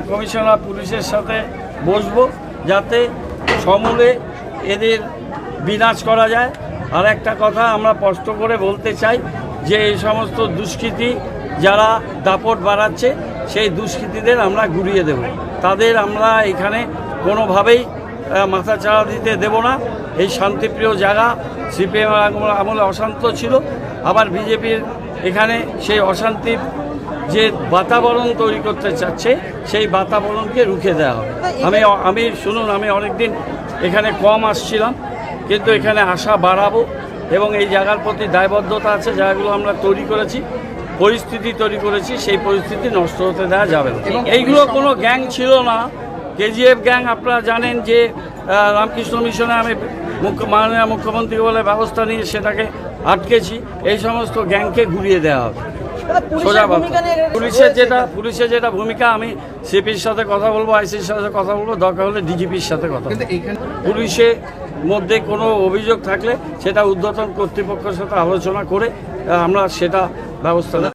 Commissioner পুলিশের সাথে বসবো যাতে সমূলে এদের বিনাশ করা যায়। আর একটা কথা আমরা স্পষ্ট করে বলতে চাই যে এই সমস্ত দুষ্কৃতী যারা দাপট বাড়াচ্ছে সেই দুষ্কৃতীদের আমরা গুড়িয়ে দেব। তাদের আমরা এখানে কোনোভাবেই মাথা চাড়া দিতে দেব না। এই শান্তিপ্রিয় জায়গা সিপিএম আমলে অশান্ত ছিল, আবার বিজেপির এখানে সেই অশান্তির যে বাতাবরণ তৈরি করতে চাচ্ছে সেই বাতাবরণকে রুখে দেওয়া হবে। আমি শুনুন, আমি অনেকদিন এখানে কম আসছিলাম, কিন্তু এখানে আসা বাড়াবো এবং এই জায়গার প্রতি দায়বদ্ধতা আছে। জায়গাগুলো আমরা তৈরি করেছি, পরিস্থিতি তৈরি করেছি, সেই পরিস্থিতি নষ্ট হতে দেওয়া যাবে না। এইগুলো কোনো গ্যাং ছিল না, কেজিএফ গ্যাং। আপনারা জানেন যে রামকৃষ্ণ মিশনে আমি মাননীয় মুখ্যমন্ত্রী বলে ব্যবস্থা নিয়ে সেটাকে আটকেছি। এই সমস্ত গ্যাংকে ঘুরিয়ে দেওয়া হবে। সোজা কথা, পুলিশের যেটা ভূমিকা, আমি সিপির সাথে কথা বলবো, আইসির সাথে কথা বলবো, দরকার হলে ডিজিপির সাথে কথা বলবো। পুলিশের মধ্যে কোনো অভিযোগ থাকলে সেটা ঊর্ধ্বতন কর্তৃপক্ষের সাথে আলোচনা করে আমরা সেটা ব্যবস্থা